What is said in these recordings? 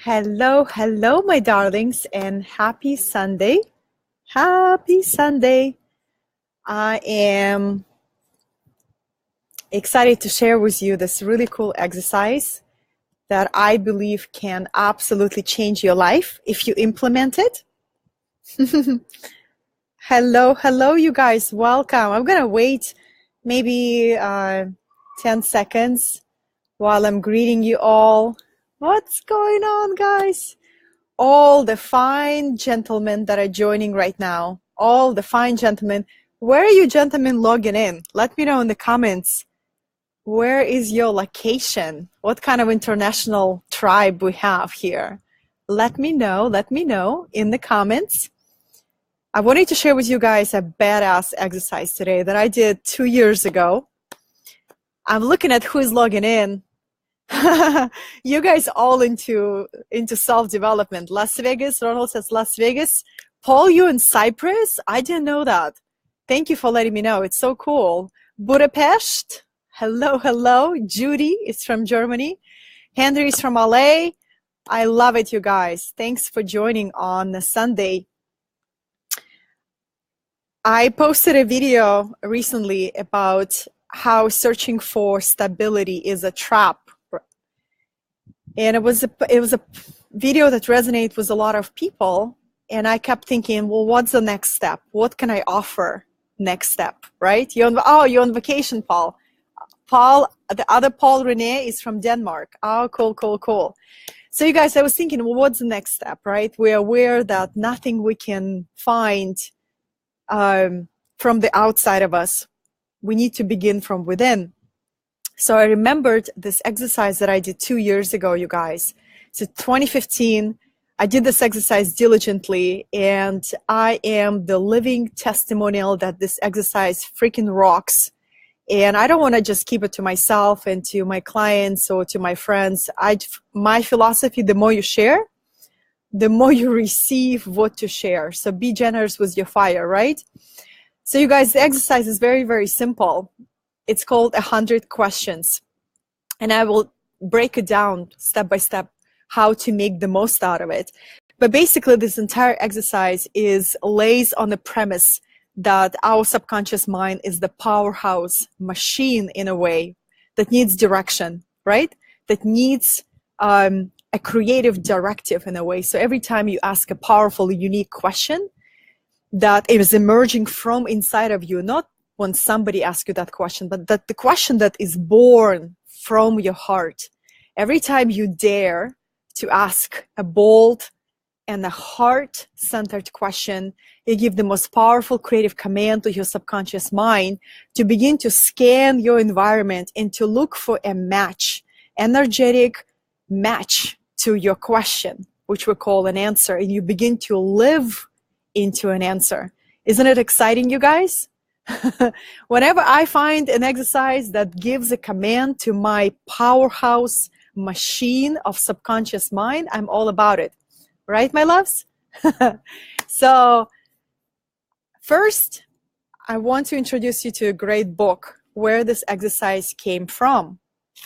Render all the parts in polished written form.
Hello, hello, my darlings, and happy Sunday. Happy Sunday. I am excited to share with you this really cool exercise that I believe can absolutely change your life if you implement it. Hello, hello, you guys. Welcome. I'm going to wait maybe 10 seconds while I'm greeting you all. What's going on, guys? All the fine gentlemen that are joining right now, all the fine gentlemen, where are you gentlemen logging in? Let me know in the comments. Where is your location? What kind of international tribe we have here? Let me know in the comments. I wanted to share with you guys a badass exercise today that I did 2 years ago. I'm looking at who is logging in. You guys all into self-development. Las Vegas, Ronald says Las Vegas. Paul, you in Cyprus? I didn't know that. Thank you for letting me know. It's so cool. Budapest. Hello, hello. Judy is from Germany. Henry is from LA. I love it, you guys. Thanks for joining on a Sunday. I posted a video recently about how searching for stability is a trap. And it was a video that resonated with a lot of people. And I kept thinking, well, what's the next step? What can I offer next step, right? You're on vacation, Paul. Paul, the other Paul Rene is from Denmark. Oh, cool, cool, cool. So you guys, I was thinking, well, what's the next step, right? We're aware that nothing we can find from the outside of us. We need to begin from within. So I remembered this exercise that I did 2 years ago, you guys. So 2015, I did this exercise diligently, and I am the living testimonial that this exercise freaking rocks. And I don't want to just keep it to myself and to my clients or to my friends. My philosophy, the more you share, the more you receive what to share. So be generous with your fire, right? So you guys, the exercise is very, very simple. It's called 100 questions. And I will break it down step by step how to make the most out of it. But basically, this entire exercise lays on the premise that our subconscious mind is the powerhouse machine in a way that needs direction, right? That needs a creative directive in a way. So every time you ask a powerful, unique question that is emerging from inside of you, not when somebody asks you that question, but that the question that is born from your heart. Every time you dare to ask a bold and a heart-centered question, you give the most powerful creative command to your subconscious mind to begin to scan your environment and to look for a match, energetic match to your question, which we call an answer, and you begin to live into an answer. Isn't it exciting, you guys? Whenever I find an exercise that gives a command to my powerhouse machine of subconscious mind, I'm all about it. Right, my loves? So first, I want to introduce you to a great book where this exercise came from.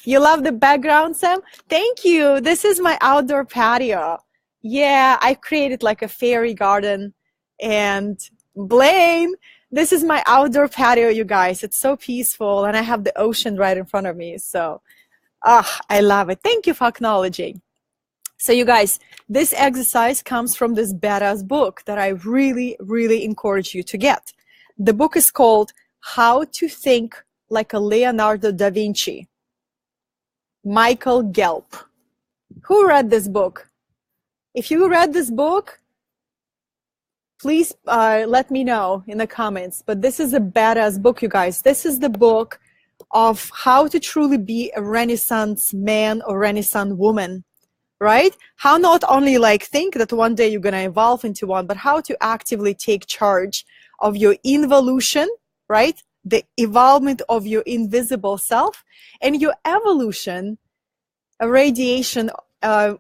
You love the background, Sam? Thank you. This is my outdoor patio. Yeah, I created like a fairy garden. And Blaine, this is my outdoor patio, you guys. It's so peaceful, and I have the ocean right in front of me. So, I love it. Thank you for acknowledging. So you guys, this exercise comes from this badass book that I really, really encourage you to get. The book is called How to Think Like a Leonardo da Vinci. Michael Gelb. Who read this book? If you read this book, please let me know in the comments. But this is a badass book, you guys. This is the book of how to truly be a Renaissance man or Renaissance woman. Right? How not only like think that one day you're going to evolve into one, but how to actively take charge of your involution, right? The evolvement of your invisible self and your evolution, a radiation,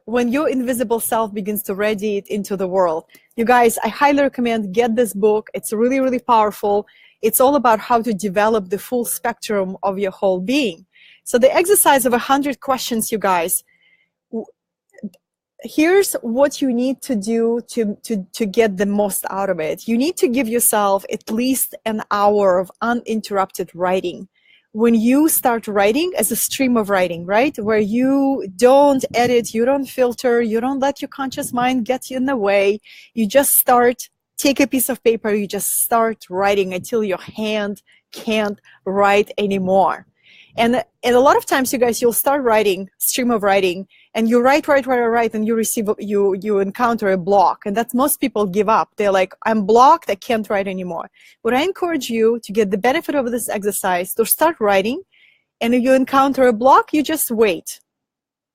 when your invisible self begins to radiate into the world. You guys, I highly recommend get this book. It's really, really powerful. It's all about how to develop the full spectrum of your whole being. So the exercise of 100 questions, you guys, here's what you need to do to get the most out of it. You need to give yourself at least an hour of uninterrupted writing. When you start writing as a stream of writing, right? Where you don't edit, you don't filter, you don't let your conscious mind get in the way. You just start, take a piece of paper, you just start writing until your hand can't write anymore. And a lot of times, you guys, you'll start writing, stream of writing, and you write, and you encounter a block. And that's most people give up. They're like, I'm blocked, I can't write anymore. But I encourage you to get the benefit of this exercise, to start writing, and if you encounter a block, you just wait.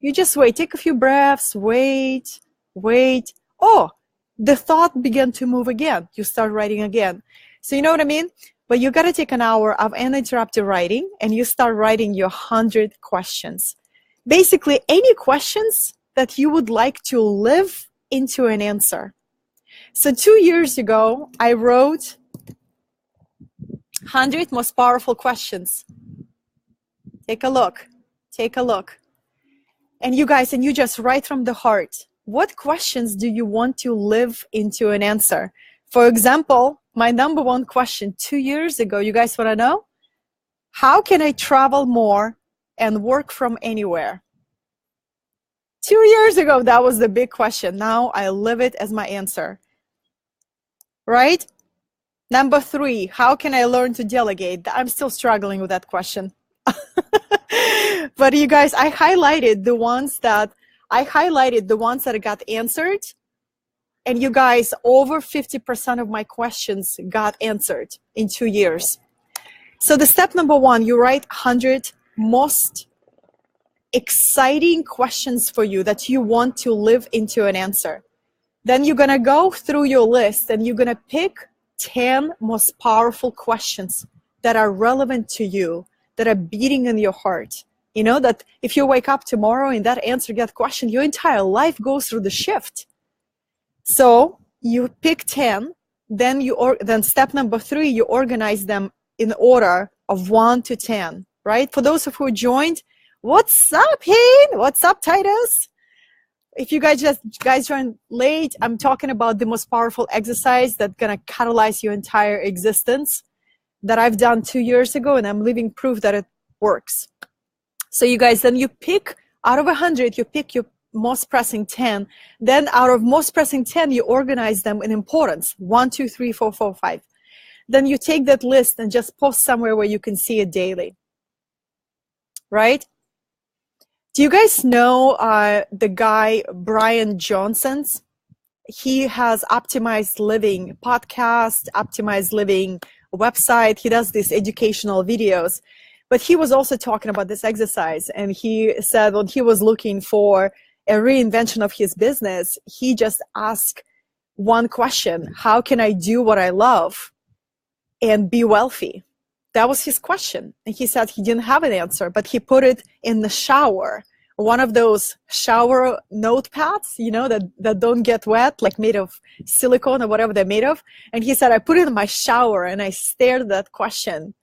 You just wait, take a few breaths, wait. Oh, the thought began to move again. You start writing again. So you know what I mean? But you got to take an hour of uninterrupted writing, and you start writing your 100 questions. Basically, any questions that you would like to live into an answer. So 2 years ago, I wrote 100 most powerful questions. Take a look. And you guys, and you just write from the heart. What questions do you want to live into an answer? For example, my number one question 2 years ago, you guys want to know? How can I travel more and work from anywhere? 2 years ago, that was the big question. Now I live it as my answer, right? Number 3, how can I learn to delegate? I'm still struggling with that question. But you guys, I highlighted the ones that got answered. And you guys, over 50% of my questions got answered in 2 years. So the step number 1, you write 100 most exciting questions for you that you want to live into an answer. Then you're going to go through your list and you're going to pick 10 most powerful questions that are relevant to you, that are beating in your heart. You know, that if you wake up tomorrow and that answer gets questioned, your entire life goes through the shift. So you pick 10, then step number 3, you organize them in order of 1 to 10, right? For those of who joined, what's up, Hayden? What's up, Titus? If you guys joined late, I'm talking about the most powerful exercise that's gonna catalyze your entire existence that I've done 2 years ago, and I'm living proof that it works. So you guys, then you pick out of 100, you pick your most pressing 10. Then out of most pressing 10, you organize them in importance. 1, 2, 3, 4, 5. Then you take that list and just post somewhere where you can see it daily. Right? Do you guys know the guy, Brian Johnson's? He has Optimized Living podcast, Optimized Living website. He does these educational videos. But he was also talking about this exercise. And he said when he was looking for a reinvention of his business, he just asked one question: how can I do what I love and be wealthy? That was his question. And he said he didn't have an answer, but he put it in the shower, one of those shower notepads, you know, that don't get wet, like made of silicone or whatever they're made of. And he said, I put it in my shower and I stared at that question,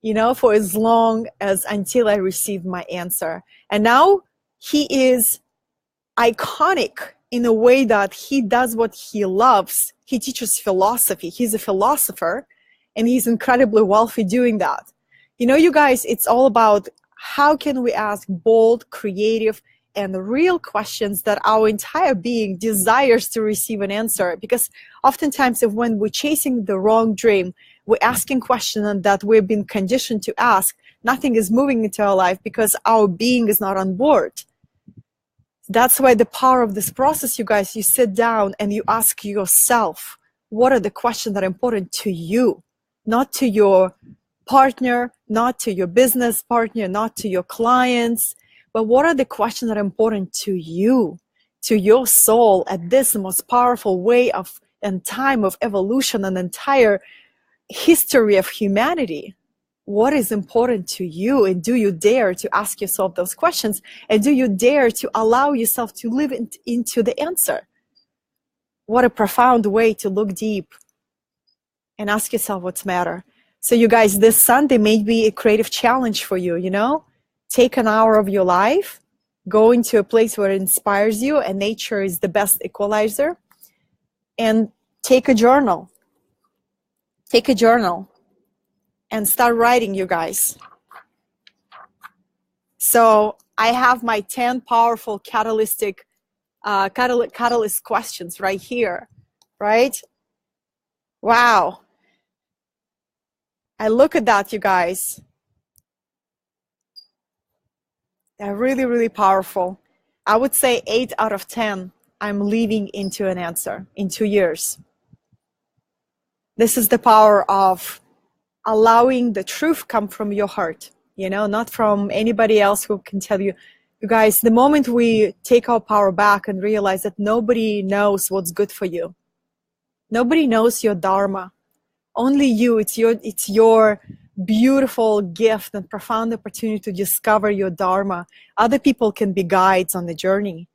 you know, for as long as until I received my answer. And now he is iconic in a way that he does what he loves. He teaches philosophy. He's a philosopher, and he's incredibly wealthy doing that. You know, you guys, it's all about how can we ask bold, creative, and real questions that our entire being desires to receive an answer. Because oftentimes when we're chasing the wrong dream, we're asking questions that we've been conditioned to ask. Nothing is moving into our life because our being is not on board. That's why the power of this process, you guys, you sit down and you ask yourself, what are the questions that are important to you? Not to your partner, not to your business partner, not to your clients, but what are the questions that are important to you, to your soul at this most powerful way of and time of evolution and entire history of humanity? What is important to you? And do you dare to ask yourself those questions? And do you dare to allow yourself to live into the answer? What a profound way to look deep and ask yourself what's matter. So you guys, this Sunday may be a creative challenge for you, you know? Take an hour of your life Go into a place where it inspires you, and nature is the best equalizer. And take a journal. Take a journal and start writing, you guys. So I have my 10 powerful catalyst questions right here, right? Wow. I look at that, you guys. They're really, really powerful. I would say 8 out of 10, I'm leading into an answer in 2 years. This is the power of allowing the truth come from your heart, you know, not from anybody else who can tell you. You guys, the moment we take our power back and realize that nobody knows what's good for you, nobody knows your dharma, only you. It's your beautiful gift and profound opportunity to discover your dharma. Other people can be guides on the journey,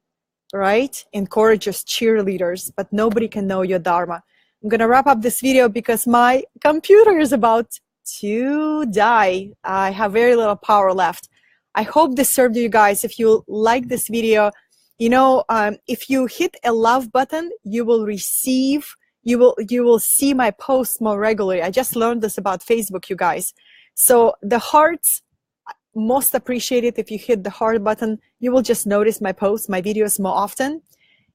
right? Encouragers, cheerleaders, but nobody can know your dharma. I'm gonna wrap up this video because my computer is about to die. I have very little power left. I hope this served you guys. If you like this video, you know, if you hit a love button, you will receive, you will see my posts more regularly. I just learned this about Facebook, you guys. So the hearts, most appreciated. If you hit the heart button, you will just notice my posts, my videos more often.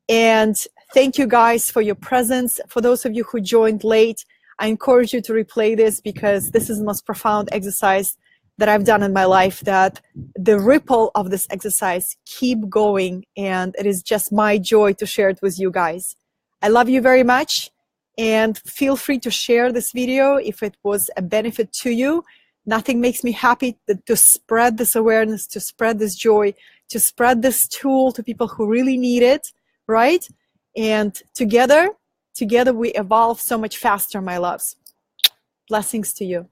And thank you guys for your presence. For those of you who joined late, I encourage you to replay this because this is the most profound exercise that I've done in my life, that the ripple of this exercise keep going, and it is just my joy to share it with you guys. I love you very much, and feel free to share this video if it was a benefit to you. Nothing makes me happy to spread this awareness, to spread this joy, to spread this tool to people who really need it, right? And together we evolve so much faster, my loves. Blessings to you.